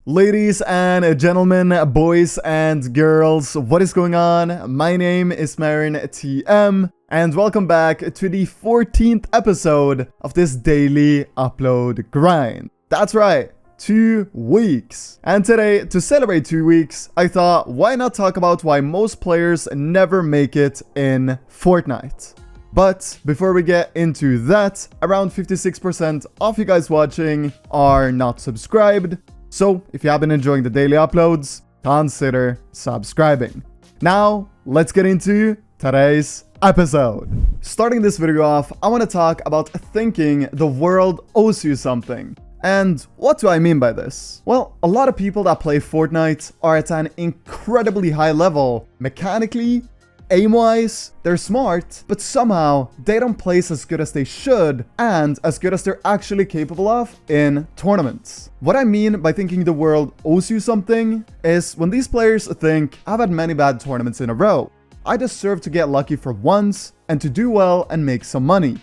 Ladies and gentlemen, boys and girls, what is going on? My name is M1K3 and welcome back to the 14th episode of this daily upload grind. That's right, 2 weeks. And today, to celebrate 2 weeks, I thought, why not talk about why most players never make it in Fortnite? But before we get into that, around 56% of you guys watching are not subscribed. So if you have been enjoying the daily uploads, consider subscribing. Now, let's get into today's episode. Starting this video off, I want to talk about thinking the world owes you something. And what do I mean by this? Well, a lot of people that play Fortnite are at an incredibly high level. Mechanically, aim-wise, they're smart, but somehow they don't place as good as they should and as good as they're actually capable of in tournaments. What I mean by thinking the world owes you something is when these players think, I've had many bad tournaments in a row. I deserve to get lucky for once and to do well and make some money.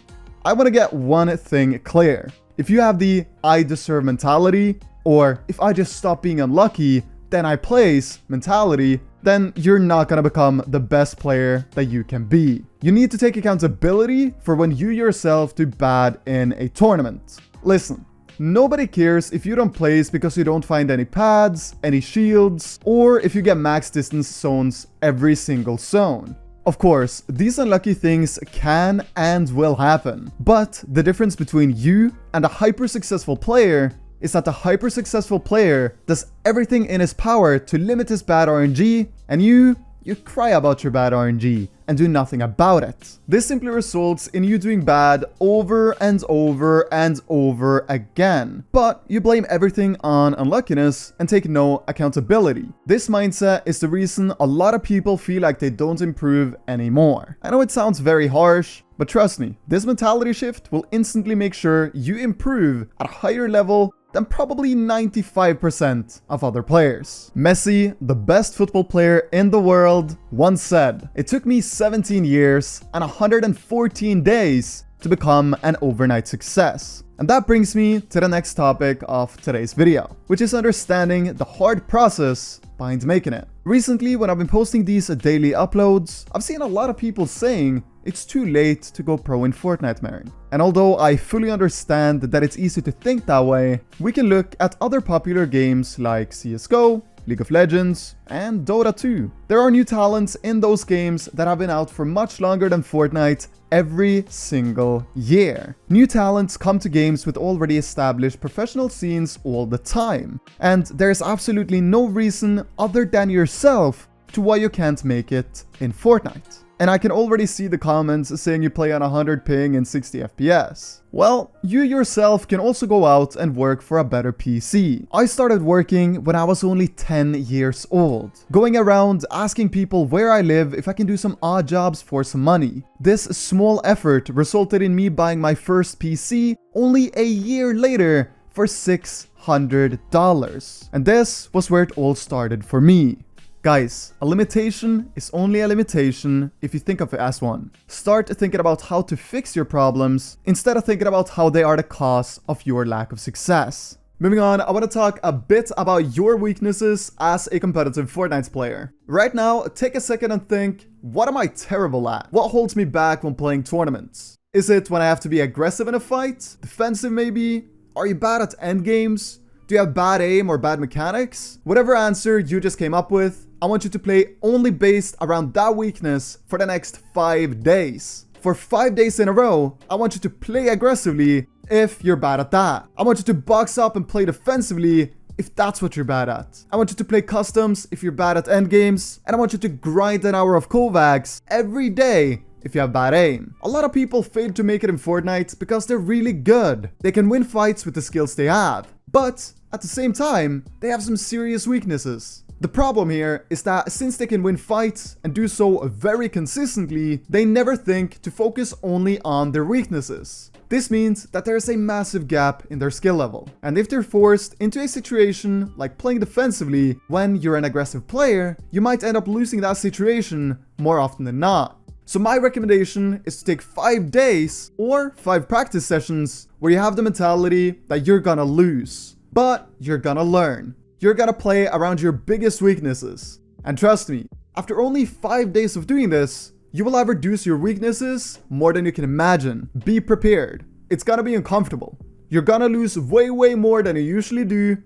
I want to get one thing clear. If you have the I deserve mentality, or if I just stop being unlucky, then I place mentality, then you're not gonna become the best player that you can be. You need to take accountability for when you yourself do bad in a tournament. Listen, nobody cares if you don't place because you don't find any pads, any shields, or if you get max distance zones every single zone. Of course, these unlucky things can and will happen, but the difference between you and a hyper-successful player is that the hyper-successful player does everything in his power to limit his bad RNG, and you cry about your bad RNG and do nothing about it. This simply results in you doing bad over and over and over again. But you blame everything on unluckiness and take no accountability. This mindset is the reason a lot of people feel like they don't improve anymore. I know it sounds very harsh, but trust me, this mentality shift will instantly make sure you improve at a higher level than probably 95% of other players. Messi, the best football player in the world, once said, "It took me 17 years and 114 days to become an overnight success." And that brings me to the next topic of today's video, which is understanding the hard process behind making it. Recently, when I've been posting these daily uploads, I've seen a lot of people saying it's too late to go pro in Fortnite, Mary. And although I fully understand that it's easy to think that way, we can look at other popular games like CSGO, League of Legends, and Dota 2. There are new talents in those games that have been out for much longer than Fortnite every single year. New talents come to games with already established professional scenes all the time. And there's absolutely no reason other than yourself to why you can't make it in Fortnite. And I can already see the comments saying you play on 100 ping and 60 FPS. Well, you yourself can also go out and work for a better PC. I started working when I was only 10 years old, going around asking people where I live if I can do some odd jobs for some money. This small effort resulted in me buying my first PC only a year later for $600. And this was where it all started for me. Guys, a limitation is only a limitation if you think of it as one. Start thinking about how to fix your problems instead of thinking about how they are the cause of your lack of success. Moving on, I want to talk a bit about your weaknesses as a competitive Fortnite player. Right now, take a second and think, what am I terrible at? What holds me back when playing tournaments? Is it when I have to be aggressive in a fight? Defensive maybe? Are you bad at endgames? Do you have bad aim or bad mechanics? Whatever answer you just came up with, I want you to play only based around that weakness for the next 5 days. For 5 days in a row, I want you to play aggressively if you're bad at that. I want you to box up and play defensively if that's what you're bad at. I want you to play customs if you're bad at endgames. And I want you to grind an hour of Kovacs every day if you have bad aim. A lot of people fail to make it in Fortnite because they're really good. They can win fights with the skills they have. But at the same time, they have some serious weaknesses. The problem here is that since they can win fights and do so very consistently, they never think to focus only on their weaknesses. This means that there is a massive gap in their skill level. And if they're forced into a situation like playing defensively when you're an aggressive player, you might end up losing that situation more often than not. So my recommendation is to take 5 days or 5 practice sessions where you have the mentality that you're gonna lose, but you're gonna learn. you're gonna play around your biggest weaknesses. And trust me, after only 5 days of doing this, you will have reduced your weaknesses more than you can imagine. Be prepared. It's gonna be uncomfortable. You're gonna lose way more than you usually do,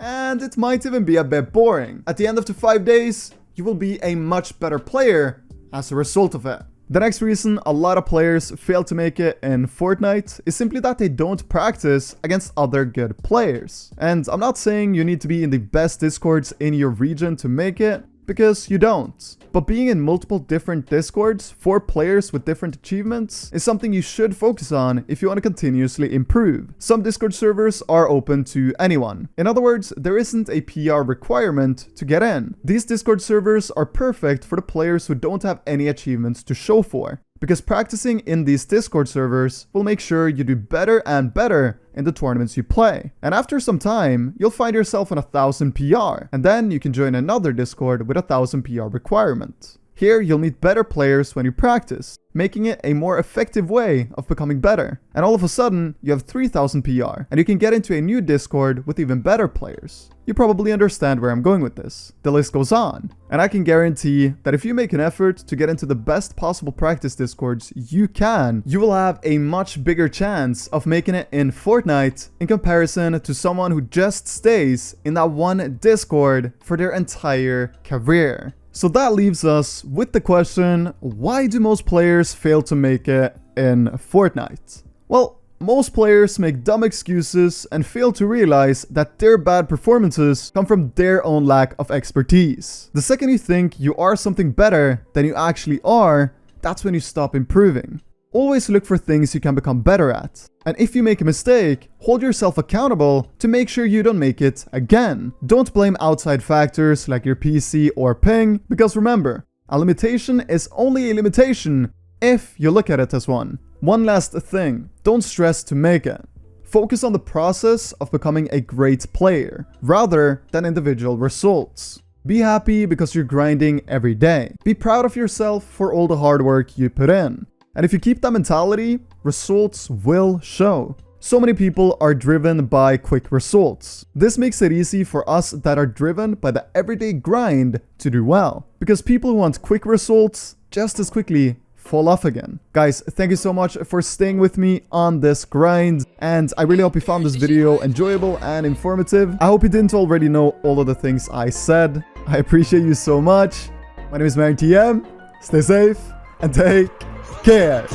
and it might even be a bit boring. At the end of the 5 days, you will be a much better player as a result of it. The next reason a lot of players fail to make it in Fortnite is simply that they don't practice against other good players. And I'm not saying you need to be in the best discords in your region to make it, because you don't. But being in multiple different discords for players with different achievements is something you should focus on if you want to continuously improve. Some Discord servers are open to anyone. In other words, there isn't a PR requirement to get in. These Discord servers are perfect for the players who don't have any achievements to show for, because practicing in these Discord servers will make sure you do better and better in the tournaments you play. And after some time, you'll find yourself on 1000 PR, and then you can join another Discord with 1000 PR requirement. Here, you'll meet better players when you practice, making it a more effective way of becoming better. And all of a sudden, you have 3000 PR, and you can get into a new Discord with even better players. You probably understand where I'm going with this. The list goes on. And I can guarantee that if you make an effort to get into the best possible practice Discords you will have a much bigger chance of making it in Fortnite in comparison to someone who just stays in that one Discord for their entire career. So that leaves us with the question, why do most players fail to make it in Fortnite? Well, most players make dumb excuses and fail to realize that their bad performances come from their own lack of expertise. The second you think you are something better than you actually are, that's when you stop improving. Always look for things you can become better at. And if you make a mistake, hold yourself accountable to make sure you don't make it again. Don't blame outside factors like your PC or ping, because remember, a limitation is only a limitation if you look at it as one. One last thing, don't stress to make it. Focus on the process of becoming a great player, rather than individual results. Be happy because you're grinding every day. Be proud of yourself for all the hard work you put in. And if you keep that mentality, results will show. So many people are driven by quick results. This makes it easy for us that are driven by the everyday grind to do well. Because people who want quick results just as quickly fall off again. Guys, thank you so much for staying with me on this grind. And I really hope you found this video enjoyable and informative. I hope you didn't already know all of the things I said. I appreciate you so much. My name is M1K3 Editz. Stay safe and take care.